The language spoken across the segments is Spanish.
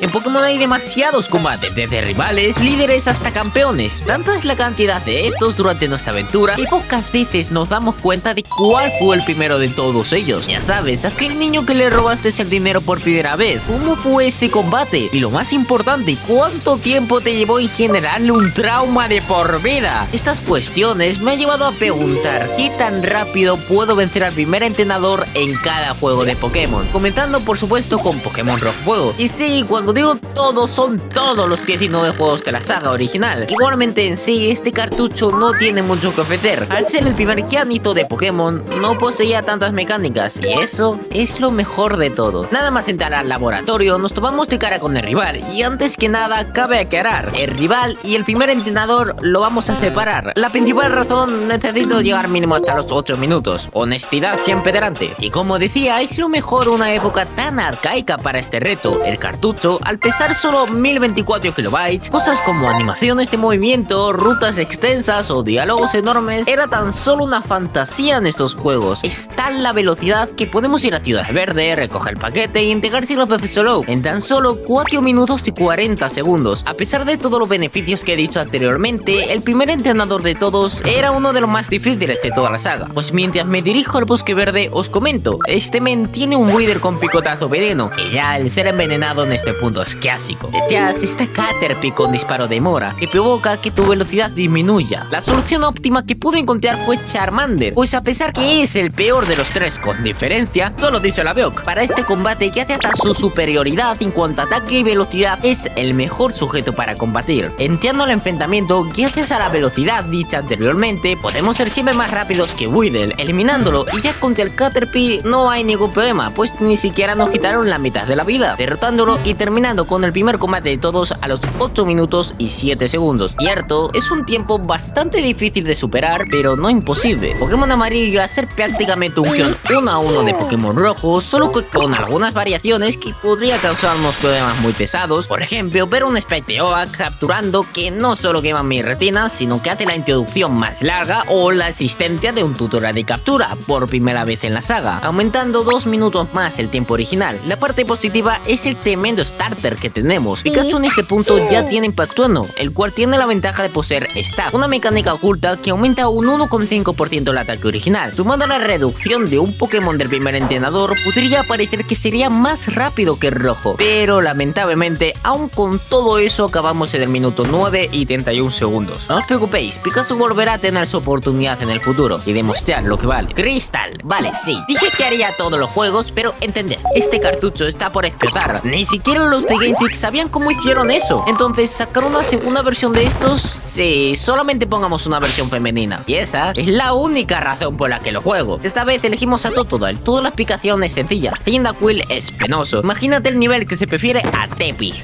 En Pokémon hay demasiados combates, desde rivales, líderes hasta campeones. Tanta es la cantidad de estos durante nuestra aventura que pocas veces nos damos cuenta de cuál fue el primero de todos ellos. Ya sabes, aquel niño que le robaste el dinero por primera vez. ¿Cómo fue ese combate? Y lo más importante, ¿cuánto tiempo te llevó en generarle un trauma de por vida? Estas cuestiones me han llevado a preguntar ¿qué tan rápido puedo vencer al primer entrenador en cada juego de Pokémon? Comentando por supuesto con Pokémon Rojo Fuego. Y sí, cuando digo todos, son todos los 19 juegos de la saga original. Igualmente en sí, este cartucho no tiene mucho que ofrecer. Al ser el primer Kianito de Pokémon, no poseía tantas mecánicas, y eso es lo mejor de todo. Nada más entrar al laboratorio, nos topamos de cara con el rival, y antes que nada, cabe aclarar, el rival y el primer entrenador lo vamos a separar. La principal razón, necesito llegar mínimo hasta los 8 minutos. Honestidad siempre delante. Y como decía, es lo mejor una época tan arcaica para este reto. El cartucho, al pesar solo 1024 kilobytes, cosas como animaciones de movimiento, rutas extensas o diálogos enormes, era tan solo una fantasía en estos juegos. Es tal la velocidad que podemos ir a Ciudad Verde, recoger el paquete e integrarse a Profesor Oak en tan solo 4 minutos y 40 segundos. A pesar de todos los beneficios que he dicho anteriormente, el primer entrenador de todos era uno de los más difíciles de toda la saga. Pues mientras me dirijo al Bosque Verde, os comento, este men tiene un Wither con picotazo veneno, y ya el ser envenenado en este punto es clásico. Detrás está Caterpie con disparo de mora, que provoca que tu velocidad disminuya. La solución óptima que pude encontrar fue Charmander, pues a pesar que es el peor de los tres con diferencia, solo dice la Beok. Para este combate, gracias a su superioridad en cuanto a ataque y velocidad, es el mejor sujeto para combatir. Entrando al enfrentamiento, gracias a la velocidad dicha anteriormente, podemos ser siempre más rápidos que Weedle, eliminándolo, y ya contra el Caterpie no hay ningún problema, pues ni siquiera nos quitaron la mitad de la vida, derrotándolo y terminando con el primer combate de todos a los 8 minutos y 7 segundos. Cierto, es un tiempo bastante difícil de superar, pero no imposible. Pokémon Amarillo a ser prácticamente un clon 1 a 1 de Pokémon Rojo, solo que con algunas variaciones que podría causarnos problemas muy pesados. Por ejemplo, ver un Specteoa capturando que no solo quema mi retina, sino que hace la introducción más larga o la existencia de un tutorial de captura por primera vez en la saga, aumentando 2 minutos más el tiempo original. La parte positiva es el tremendo starter que tenemos. Pikachu en este punto ya tiene Impactuano, el cual tiene la ventaja de poseer Stab, una mecánica oculta que aumenta un 1,5% el ataque original. Sumando a la reducción de un Pokémon del primer entrenador, podría parecer que sería más rápido que el rojo, pero lamentablemente, aún con todo eso, acabamos en el minuto 9 y 31 segundos. No os preocupéis, Pikachu volverá a tener su oportunidad en el futuro y demostrar lo que vale. Crystal, vale, sí, dije que haría todos los juegos, pero entended, este cartucho está por explotar. Ni siquiera los de Game Freak sabían cómo hicieron eso. Entonces, sacar una segunda versión de estos, sí, solamente pongamos una versión femenina. Y esa es la única razón por la que lo juego. Esta vez elegimos a Totodile. Toda la explicación es sencilla. Cyndaquil es penoso. Imagínate el nivel que se prefiere a Tepi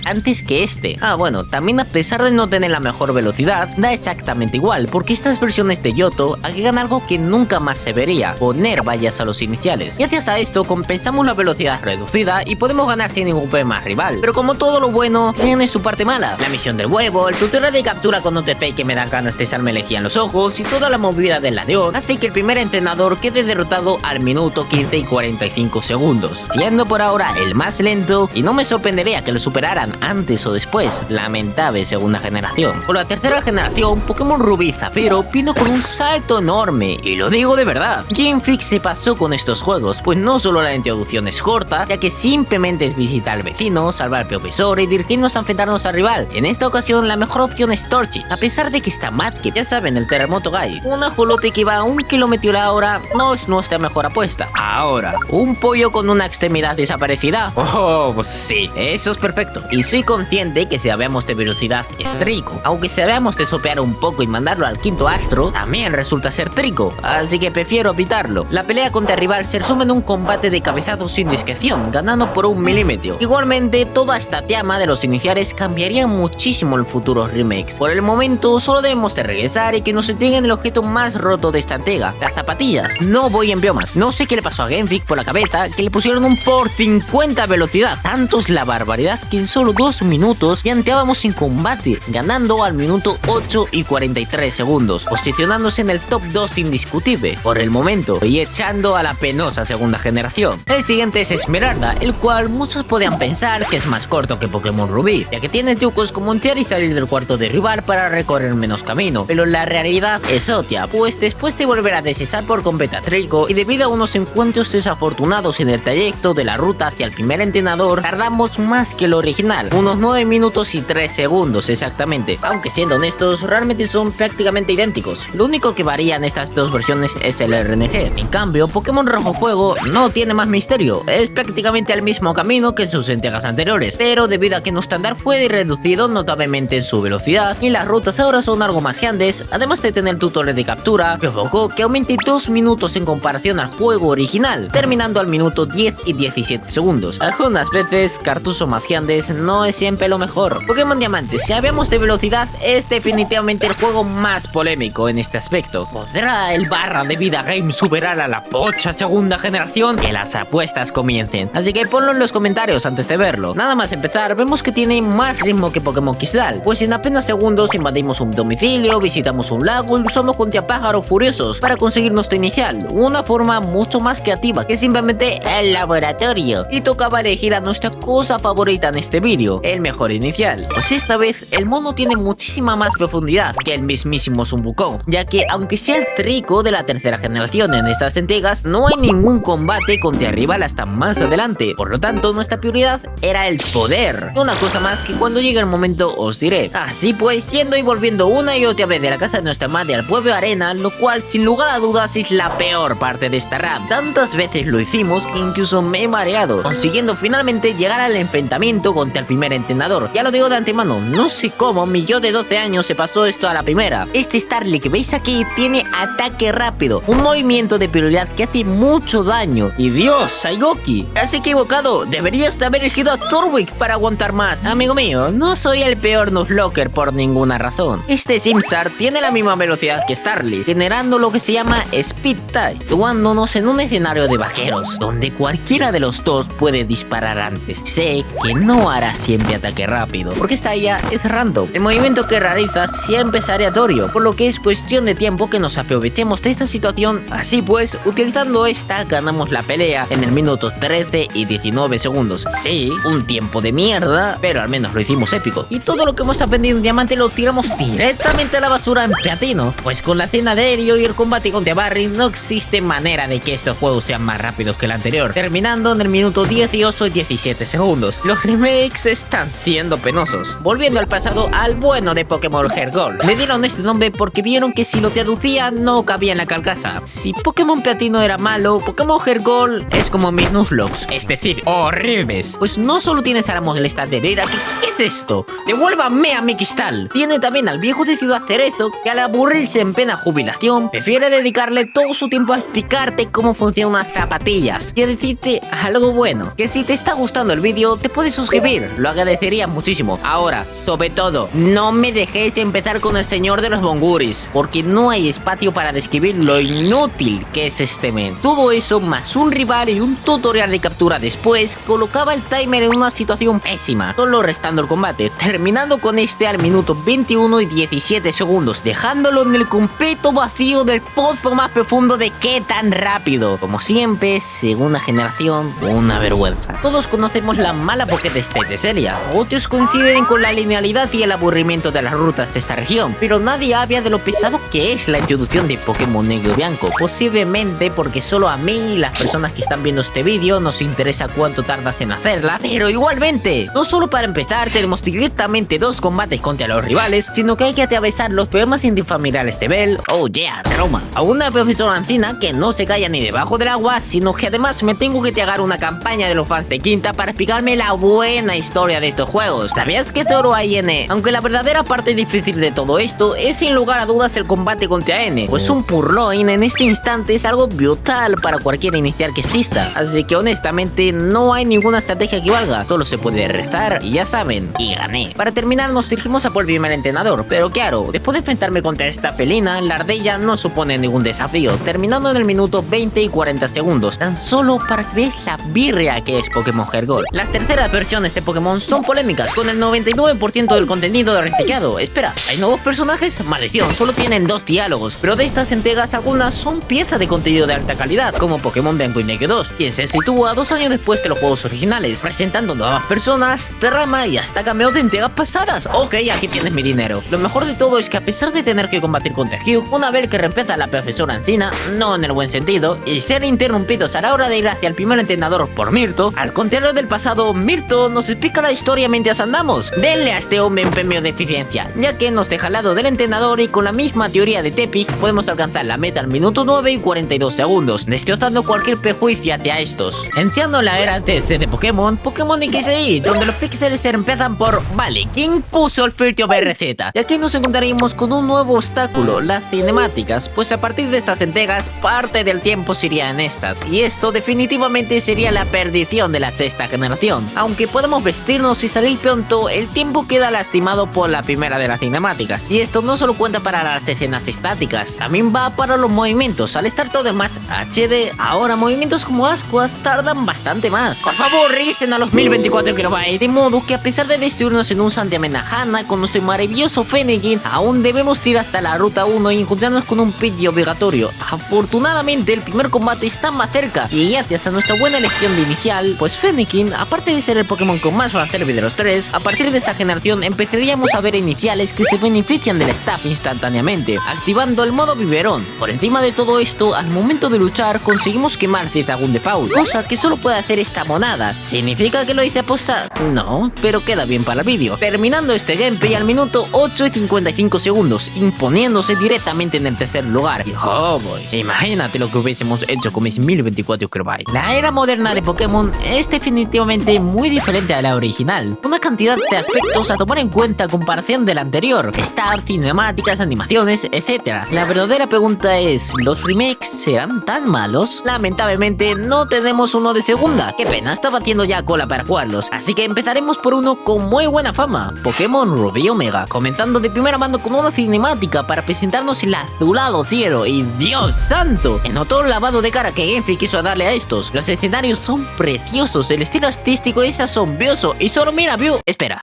antes que este. Ah, bueno, también a pesar de no tener la mejor velocidad, da exactamente igual, porque estas versiones de Yoto agregan algo que nunca más se vería: poner vallas a los iniciales. Gracias a esto compensamos la velocidad reducida y podemos ganar sin ningún problema al rival. Pero como todo lo bueno, tiene su parte mala. La misión del huevo, el tutorial de captura con OTP que me dan ganas de echarme lejía en los ojos, y toda la movida del ladeón hace que el primer entrenador quede derrotado al minuto 15 y 45 segundos, siendo por ahora el más lento, y no me sorprendería que lo superaran antes o después. Lamentable segunda generación. Por la tercera generación, Pokémon Rubí y Zafiro vino con un salto enorme, y lo digo de verdad. Game Freak se pasó con estos juegos, pues no solo la introducción es corta, ya que simplemente es visitar al vecino, salvar al profesor y dirigirnos a enfrentarnos al rival. En esta ocasión la mejor opción es Torchic, a pesar de que está Mudkip, ya saben, el terremoto guy. Un ajolote que va a 1 km la hora no es nuestra mejor apuesta. Ahora, un pollo con una extremidad desaparecida. Oh, pues sí, eso es perfecto. Y soy consciente que si hablamos de velocidad es Trico, aunque si hablamos de sopear un poco y mandarlo al quinto astro, también resulta ser Trico, así que prefiero evitarlo. La pelea contra el rival se resume en un combate de cabezazos sin discreción, ganando por 1 milímetro. Igualmente, toda esta trama de los iniciales cambiaría muchísimo en futuros remakes. Por el momento, solo debemos de regresar y que nos entreguen el objeto más roto de esta entrega, las zapatillas. No voy en biomas, no sé qué le pasó a Game Freak por la cabeza, que le pusieron un por 50 velocidad. Tanto es la barbaridad que en solo 2 minutos ya entrábamos en combate, ganando al minuto 8 y 43 segundos, posicionándose en el top 2 indiscutible por el momento y echando a la penosa segunda generación. El siguiente es Esmeralda, el cual muchos podían pensar pensar que es más corto que Pokémon Rubí, ya que tiene trucos como entrar y salir del cuarto de rival para recorrer menos camino, pero la realidad es otra, pues después de volver a descensar por completo a Trico y debido a unos encuentros desafortunados en el trayecto de la ruta hacia el primer entrenador, tardamos más que lo original, unos 9 minutos y 3 segundos exactamente, aunque siendo honestos, realmente son prácticamente idénticos. Lo único que varía en estas dos versiones es el RNG. En cambio, Pokémon Rojo Fuego no tiene más misterio, es prácticamente el mismo camino que en sus entregas anteriores, pero debido a que nuestro andar fue reducido notablemente en su velocidad y las rutas ahora son algo más grandes, además de tener tutoriales de captura, provocó que aumente 2 minutos en comparación al juego original, terminando al minuto 10 y 17 segundos. Algunas veces, cartuchos más grandes no es siempre lo mejor. Pokémon Diamante, si hablamos de velocidad, es definitivamente el juego más polémico en este aspecto. ¿Podrá el barra de vida game superar a la pocha segunda generación? Que las apuestas comiencen, así que ponlo en los comentarios antes de verlo. Nada más empezar, vemos que tiene más ritmo que Pokémon Crystal, pues en apenas segundos invadimos un domicilio, visitamos un lago y usamos contra pájaros furiosos para conseguir nuestro inicial, una forma mucho más creativa que simplemente el laboratorio, y tocaba elegir a nuestra cosa favorita en este vídeo, el mejor inicial. Pues esta vez el mono tiene muchísima más profundidad que el mismísimo Zumbucón, ya que aunque sea el Trico de la tercera generación en estas entregas, no hay ningún combate contra rival hasta más adelante, por lo tanto nuestra prioridad era el poder. Una cosa más que cuando llegue el momento os diré. Así pues, yendo y volviendo una y otra vez de la casa de nuestra madre al pueblo arena, lo cual sin lugar a dudas es la peor parte de esta run. Tantas veces lo hicimos que incluso me he mareado, consiguiendo finalmente llegar al enfrentamiento contra el primer entrenador. Ya lo digo de antemano, no sé cómo mi yo de 12 años se pasó esto a la primera. Este Starly que veis aquí tiene ataque rápido, un movimiento de prioridad que hace mucho daño. Y Dios, Saigoki, has equivocado, deberías de haber elegido a Torwick para aguantar más. Amigo mío, no soy el peor Nuzlocke por ninguna razón. Este Simsar tiene la misma velocidad que Starly, generando lo que se llama Speed Type, situándonos en un escenario de vaqueros, donde cualquiera de los dos puede disparar antes. Sé que no hará siempre ataque rápido, porque esta IA es random. El movimiento que realiza siempre es aleatorio, por lo que es cuestión de tiempo que nos aprovechemos de esta situación. Así pues, utilizando esta, ganamos la pelea en el minuto 13 y 19 segundos. Sí, un tiempo de mierda, pero al menos lo hicimos épico. Y todo lo que hemos aprendido en Diamante lo tiramos directamente a la basura en Platino, pues con la cena de aéreo y el combate contra Barry no existe manera de que estos juegos sean más rápidos que el anterior, terminando en el minuto 18 y 17 segundos. Los remakes están siendo penosos. Volviendo al pasado, al bueno de Pokémon Heart Gold. Le dieron este nombre porque vieron que si lo traducía no cabía en la carcasa. Si Pokémon Platino era malo, Pokémon Heart Gold es como mis Nuzlocke, es decir, horribles. Pues no solo tienes a la molesta de Herrera, ¿qué es esto? ¡Devuélvame a mi cristal! Tiene también al viejo de Ciudad Cerezo, que al aburrirse en plena jubilación, prefiere dedicarle todo su tiempo a explicarte cómo funcionan unas zapatillas y a decirte algo bueno. Que si te está gustando el vídeo, te puedes suscribir, lo agradecería muchísimo. Ahora, sobre todo, no me dejéis empezar con el señor de los bonguris, porque no hay espacio para describir lo inútil que es este men. Todo eso, más un rival y un tutorial de captura después, colocaba el timer en una situación pésima, solo restando el combate, terminando con este al minuto 21 y 17 segundos, dejándolo en el completo vacío del pozo más profundo de qué tan rápido. Como siempre, segunda generación, una vergüenza. Todos conocemos la mala Pokédex de Celia, otros coinciden con la linealidad y el aburrimiento de las rutas de esta región, pero nadie habla de lo pesado que es la introducción de Pokémon Negro y Blanco, posiblemente porque solo a mí y las personas que están viendo este vídeo nos interesa cuánto tardas en hacerla, pero igualmente, no solo para empezar tenemos directamente dos combates contra los rivales, sino que hay que atravesar los problemas intrafamiliares de Bell, oh yeah, trauma, a una profesora ancina que no se calla ni debajo del agua, sino que además me tengo que tragar una campaña de los fans de Quinta para explicarme la buena historia de estos juegos. ¿Sabías que Zoro hay N? Aunque la verdadera parte difícil de todo esto es sin lugar a dudas el combate contra N, pues un Purloin en este instante es algo brutal para cualquier inicial que exista, así que honestamente no hay ninguna estrategia que valga, solo se puede rezar y ya saben, y gané. Para terminar nos dirigimos a por el primer entrenador, pero claro, después de enfrentarme contra esta felina, la ardilla no supone ningún desafío, terminando en el minuto 20 y 40 segundos, tan solo para que veáis la birria que es Pokémon Heart Gold. Las terceras versiones de Pokémon son polémicas, con el 99% del contenido reciclado. Espera, ¿hay nuevos personajes? Maldición, solo tienen 2 diálogos, pero de estas entregas algunas son pieza de contenido de alta calidad, como Pokémon Blanco y Negro 2, quien se sitúa 2 años después de los juegos originales, niveles, presentando nuevas personas, trama y hasta cameo de entregas pasadas. Ok, aquí tienes mi dinero. Lo mejor de todo es que a pesar de tener que combatir contra Hugh, una vez que reemplaza a la profesora Encina, no en el buen sentido, y ser interrumpidos a la hora de ir hacia el primer entrenador por Mirto, al contrario del pasado, Mirto nos explica la historia mientras andamos. Denle a este hombre un premio de eficiencia, ya que nos deja al lado del entrenador y con la misma teoría de Tepic podemos alcanzar la meta al minuto 9 y 42 segundos, destrozando cualquier prejuicio hacia estos. Entrando en la era TC de Pokémon XY, donde los píxeles se reemplazan por vale, ¿quién puso el filtro BRZ? Y aquí nos encontraremos con un nuevo obstáculo, las cinemáticas, pues a partir de estas entregas, parte del tiempo se iría en estas, y esto definitivamente sería la perdición de la sexta generación. Aunque podemos vestirnos y salir pronto, el tiempo queda lastimado por la primera de las cinemáticas, y esto no solo cuenta para las escenas estáticas, también va para los movimientos. Al estar todo en más HD, ahora movimientos como ascuas tardan bastante más. Por favor, regresen a los 1024 KB, de modo que a pesar de destruirnos en un Santiamenajana con nuestro maravilloso Fennekin, aún debemos ir hasta la ruta 1 y encontrarnos con un Pidgey obligatorio. Afortunadamente el primer combate está más cerca, y gracias a nuestra buena elección de inicial, pues Fennekin, aparte de ser el Pokémon con más fanservice de los tres, a partir de esta generación empezaríamos a ver iniciales que se benefician del staff instantáneamente, activando el modo biberón. Por encima de todo esto, al momento de luchar conseguimos quemar Zigzagoon de Paul, cosa que solo puede hacer esta monada. ¿Significa que lo hice aposta? No, pero queda bien para el vídeo. Terminando este gameplay al minuto 8 y 55 segundos, imponiéndose directamente en el tercer lugar. Y oh boy, imagínate lo que hubiésemos hecho con mis 1024 KB. La era moderna de Pokémon es definitivamente muy diferente a la original, una cantidad de aspectos a tomar en cuenta a comparación de la anterior, Star, cinemáticas, animaciones, etc. La verdadera pregunta es, ¿los remakes serán tan malos? Lamentablemente no tenemos uno de segunda, qué pena, estaba haciendo ya cola para jugarlos, así que empezaremos por uno con muy buena fama, Pokémon Rubí Omega, comentando de primera mano con una cinemática para presentarnos el azulado cielo, y Dios santo, en otro lavado de cara que Game Freak quiso darle a estos. Los escenarios son preciosos, el estilo artístico es asombroso, y solo mira, espera.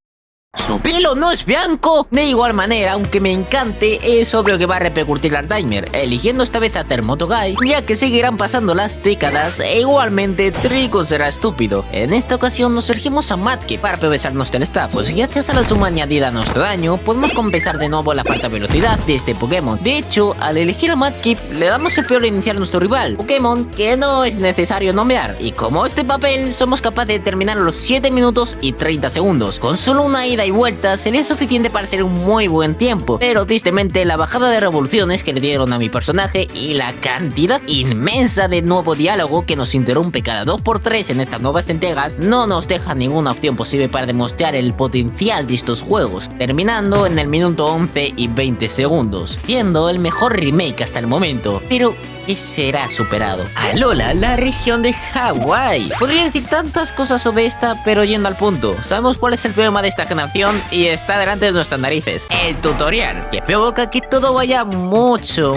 ¿Su pelo no es blanco? De igual manera, aunque me encante, es obvio que va a repercutir al timer, eligiendo esta vez a Termotogai, ya que seguirán pasando las décadas e igualmente Trico será estúpido. En esta ocasión nos elegimos a Mudkip para progresarnos del staff, pues gracias a la suma añadida a nuestro daño, podemos compensar de nuevo la falta de velocidad de este Pokémon. De hecho, al elegir a Mudkip, le damos el peor inicial a nuestro rival, Pokémon que no es necesario nombrar, y como este papel, somos capaces de terminar los 7 minutos y 30 segundos, con solo una ida y vuelta sería suficiente para hacer un muy buen tiempo, pero tristemente la bajada de revoluciones que le dieron a mi personaje y la cantidad inmensa de nuevo diálogo que nos interrumpe cada 2×3 en estas nuevas entregas no nos deja ninguna opción posible para demostrar el potencial de estos juegos, terminando en el minuto 11 y 20 segundos, siendo el mejor remake hasta el momento, pero que será superado. Alola, la región de Hawái. Podría decir tantas cosas sobre esta, pero yendo al punto, sabemos cuál es el problema de esta generación y está delante de nuestras narices: el tutorial, que provoca que todo vaya mucho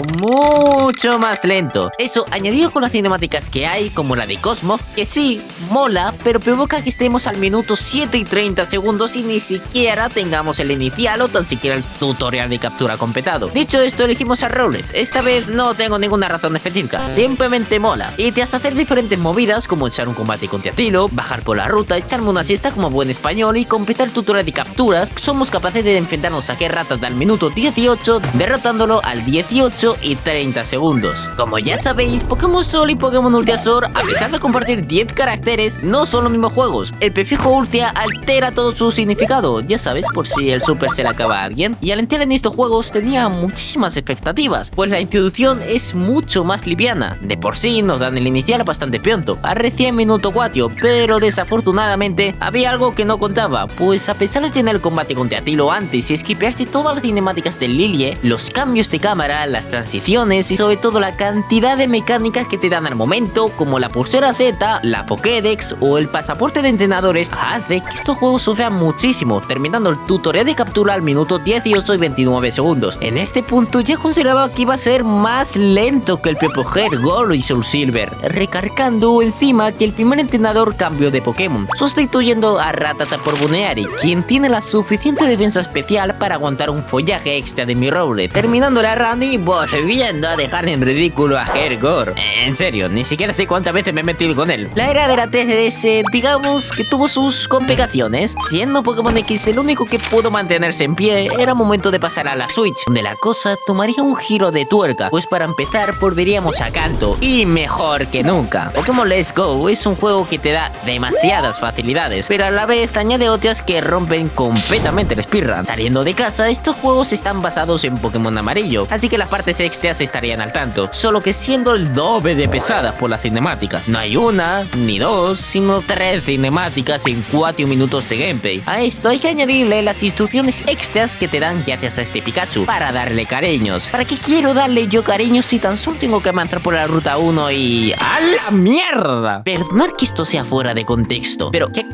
más lento. Eso, añadido con las cinemáticas que hay, como la de Cosmo, que sí, mola, pero provoca que estemos al minuto 7 y 30 segundos y ni siquiera tengamos el inicial o tan siquiera el tutorial de captura completado. Dicho esto, elegimos a Rowlet. Esta vez no tengo ninguna razón específica, simplemente mola. Y te hace hacer diferentes movidas como echar un combate contra Tilo, bajar por la ruta, echarme una siesta como buen español y completar el tutorial de capturas. Somos capaces de enfrentarnos a Rattata al minuto 18, derrotándolo al 18 y 30 segundos. Como ya sabéis, Pokémon Sol y Pokémon Ultrasol, a pesar de compartir 10 caracteres, no son los mismos juegos. El prefijo Ultra altera todo su significado, ya sabes, por si el Super se le acaba a alguien. Y al entrar en estos juegos tenía muchísimas expectativas, pues la introducción es mucho más liviana. De por sí nos dan el inicial bastante pronto, a recién minuto 4, pero desafortunadamente había algo que no contaba, pues a pesar de tener el combate contra Tilo antes y esquipearse todas las cinemáticas del Lilie, los cambios de cámara, las transiciones y sobre todo la cantidad de mecánicas que te dan al momento, como la pulsera Z, la Pokédex o el pasaporte de entrenadores, hace que estos juegos sufran muchísimo, terminando el tutorial de captura al minuto 18 y 29 segundos. En este punto ya consideraba que iba a ser más lento que el propio Hergor y Soul Silver, recargando encima que el primer entrenador cambió de Pokémon, sustituyendo a Rattata por Buneary, quien tiene la suficiente defensa especial para aguantar un follaje extra de mi Rowlet, terminando la run y volviendo a dejar en ridículo a Hergor. En serio, ni siquiera sé cuántas veces me he metido con él. La era de la 3DS, digamos que tuvo sus complicaciones, siendo Pokémon X el único que pudo mantenerse en pie. Era momento de pasar a la Switch, donde la cosa tomaría un giro de tuerca, pues para empezar volveríamos a Kanto, y mejor que nunca. Pokémon Let's Go es un juego que te da demasiadas facilidades, pero a la vez añade otras que rompen completamente el speedrun. Saliendo de casa, estos juegos están basados en Pokémon amarillo, así que las partes extras estarían al tanto, solo que siendo el doble de pesadas por las cinemáticas. No hay una, ni dos, sino 3 cinemáticas en 4 minutos de gameplay. A esto hay que añadirle las instrucciones extras que te dan gracias a este Pikachu, para darle cariños. ¿Para qué quiero darle yo cariños si tan solo tengo que entrar por la ruta 1 y... ¡a la mierda! Perdonad que esto sea fuera de contexto, pero ¿qué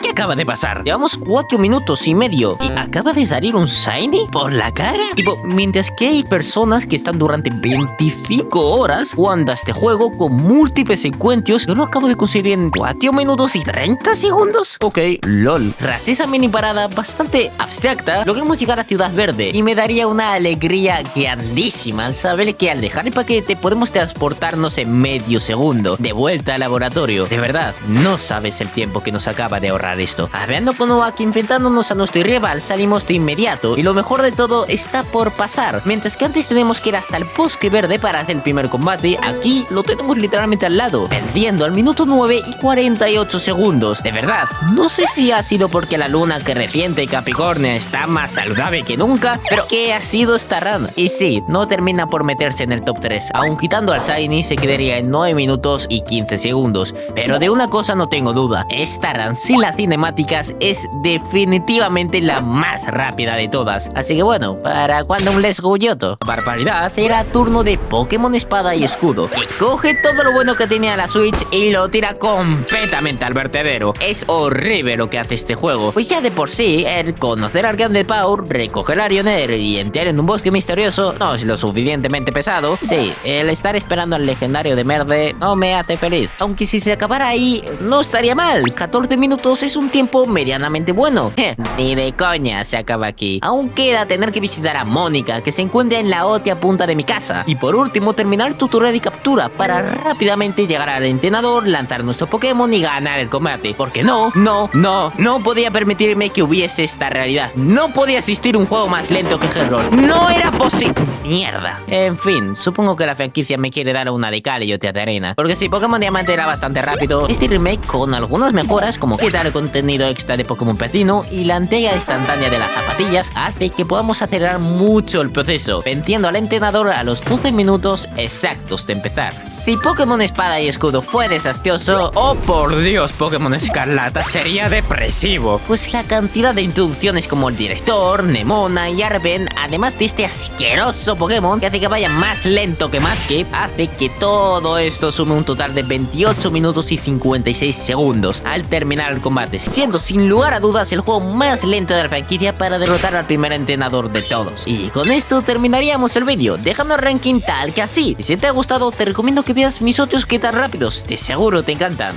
acaba de pasar? Llevamos 4 minutos y medio y acaba de salir un Shiny por la cara. Tipo, mientras que hay personas que están durante 25 horas jugando a este juego con múltiples encuentros, yo lo acabo de conseguir en 4 minutos y 30 segundos. Ok, lol. Tras esa mini parada bastante abstracta, logramos llegar a Ciudad Verde y me daría una alegría grandísima saber que al dejar el paquete podemos transportarnos en medio segundo de vuelta al laboratorio. De verdad, no sabes el tiempo que nos acaba de ahorrar esto. Hablando con Oaki, enfrentándonos a nuestro rival, salimos de inmediato y lo mejor de todo está por pasar. Mientras que antes tenemos que ir hasta el bosque verde para hacer el primer combate, aquí lo tenemos literalmente al lado, venciendo al minuto 9 y 48 segundos. De verdad, no sé si ha sido porque la luna que reciente Capricornio está más saludable que nunca, pero ¿qué ha sido esta run? Y sí, no termina por meterse en el top 3, aun quitando al Shiny se quedaría en 9 minutos y 15 segundos. Pero de una cosa no tengo duda, esta run sin las cinemáticas es definitivamente la más rápida de todas. Así que bueno, para cuando un Let's Go Yoto. Barbaridad, era turno de Pokémon Espada y Escudo, que coge todo lo bueno que tenía la Switch y lo tira completamente al vertedero. Es horrible lo que hace este juego, pues ya de por sí, el conocer al Grande Power, recoger a Lionel y entrar en un bosque misterioso no es lo suficientemente pesado. Sí, el estar esperando al legendario de Merde no me hace feliz, aunque si se acabara ahí no estaría mal. 14 minutos es un tiempo medianamente bueno. Ni de coña se acaba aquí. Aún queda tener que visitar a Mónica, que se encuentra en la otra punta de mi casa, y por último terminar el tutorial de captura para rápidamente llegar al entrenador, lanzar nuestro Pokémon y ganar el combate. Porque no podía permitirme que hubiese esta realidad. No podía existir un juego más lento que Hergor. No era posible. Mierda. En fin, supongo que la franquicia me quiere dar una de cal y otra de arena, porque si Pokémon Diamante era bastante rápido, este remake con algunas mejoras como quitar el contenido extra de Pokémon Platino y la entrega instantánea de las zapatillas hace que podamos acelerar mucho el proceso, venciendo al entrenador a los 12 minutos exactos de empezar. Si Pokémon Espada y Escudo fue desastroso, oh por Dios, Pokémon Escarlata sería depresivo, pues la cantidad de introducciones como el director, Nemona y Arven, además de este asqueroso Pokémon que hace que vaya más lento que Mudkip, hace que todo esto sume un total de 28 minutos y 56 segundos al terminar el combate, siendo sin lugar a dudas el juego más lento de la franquicia para derrotar al primer entrenador de todos. Y con esto terminaríamos el vídeo, dejando el ranking tal que así. Si te ha gustado, te recomiendo que veas mis otros que tan rápidos, de seguro te encantan.